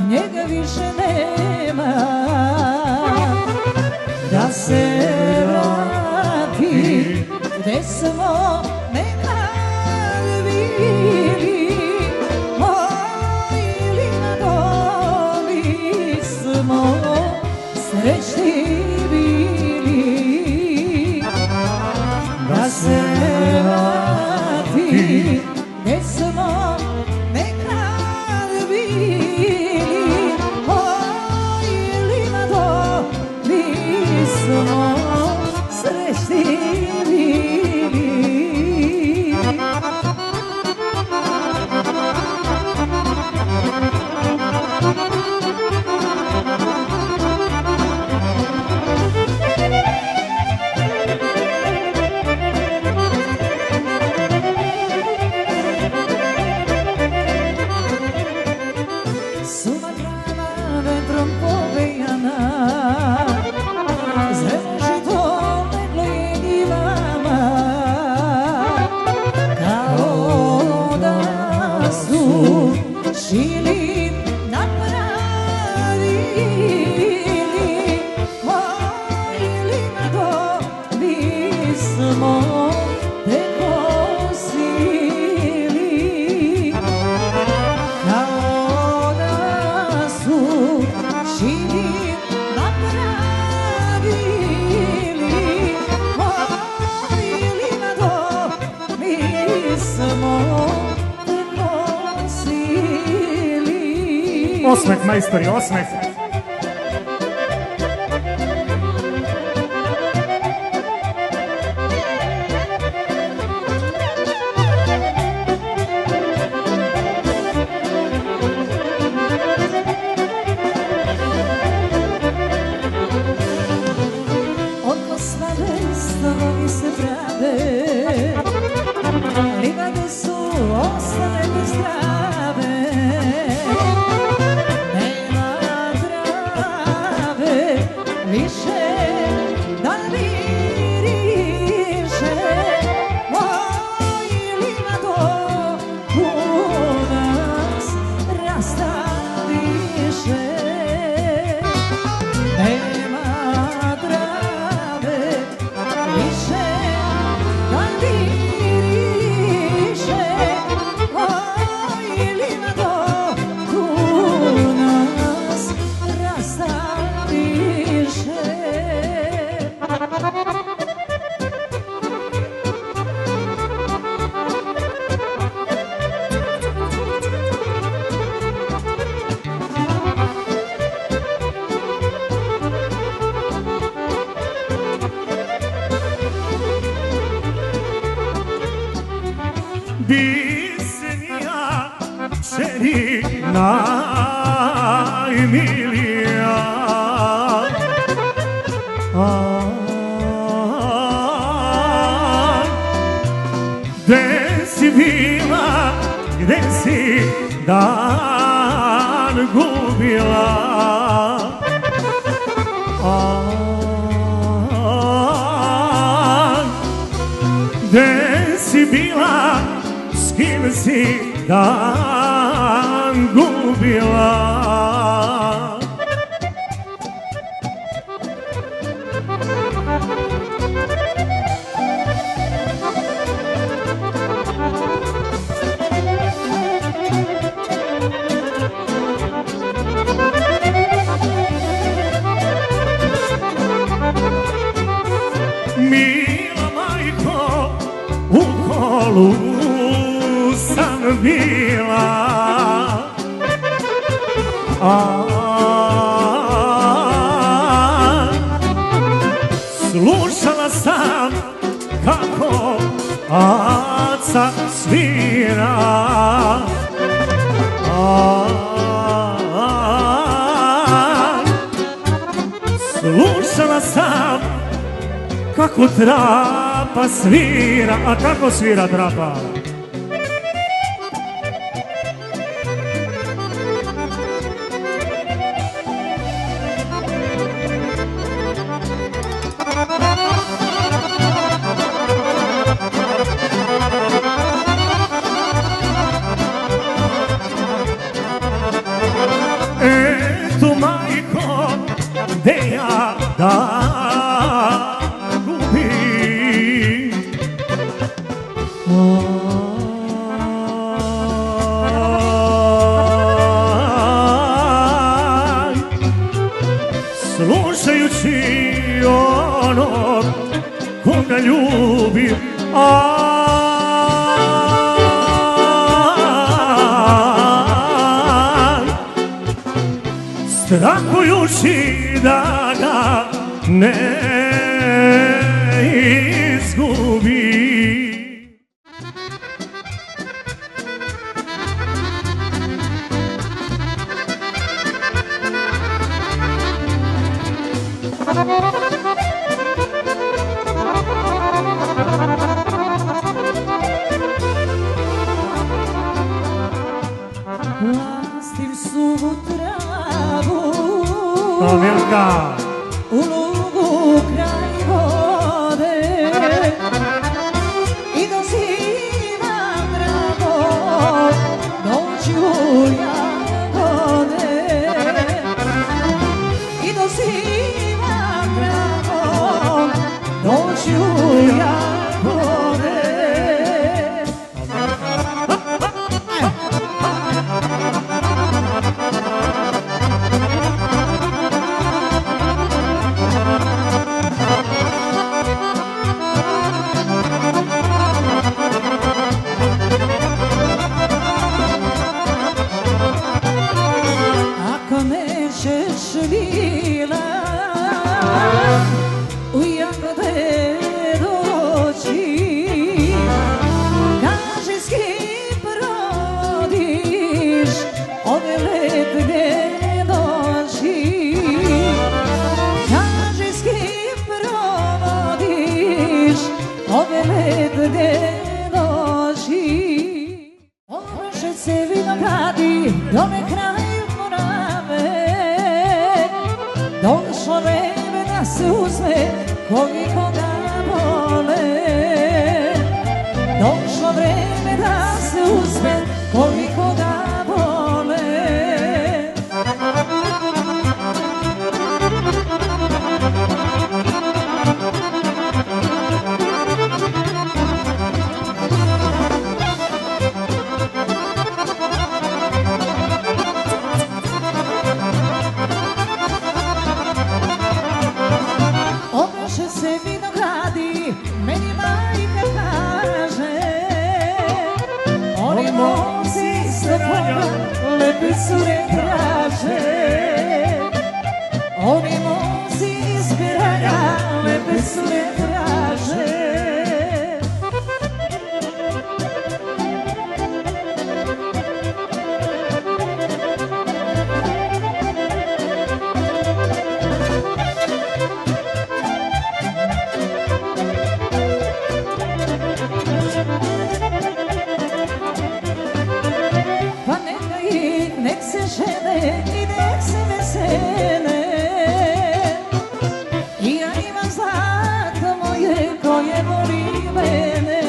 Njega više nema, da se vrati gde smo nekad bili, ili na doli smo srećni bili, da se vrati gde smo nekad bili. Žili napravili, ili na dobi smo te kosili, kao da su žili napravili, ili na dobi smo. Osmeh, majstori, osmeh. Oko slave stavovi se prave, livade su ostale bez trave. Više da miriše, ili na dobu nas rastaviše. Nema trave, više da miriše, ili na dobu nas rastaviše. Bisenija, čeri najmilija, gde si bila, gde si dan gubila, gde si bila, s kim si dan gubila. Mila majko, u kolu sam bila, slušala sam kako aca svira, slušala sam kako trapa svira, a kako svira trapa? Eto majko, gde ja da gubim? Slušajući onog koga ljubim, strahujući da ga ne izgubim. Lastim suvu travu Milka, u lugu kraj vode i dozivam drago noću jagode i dozivam drago noću jagode. Ako nećeš vila u jagode doći, kaži s kim rodiš ove letne noći, kaži s kim provodiš ove letne noći. Obraše se vinogradi dole kraj Morave, došlo vreme da se uzme koliko ga vole, došlo vreme da se uzme koliko ga vole. Obraše se vinogradi, meni majka kaže, oni momci s toga lepe cure traže, oni momci iz Piranja lepe cure traže. Pa neka ih, nek se žene i nek se vesele, i ja imam zlato moje koje voli mene.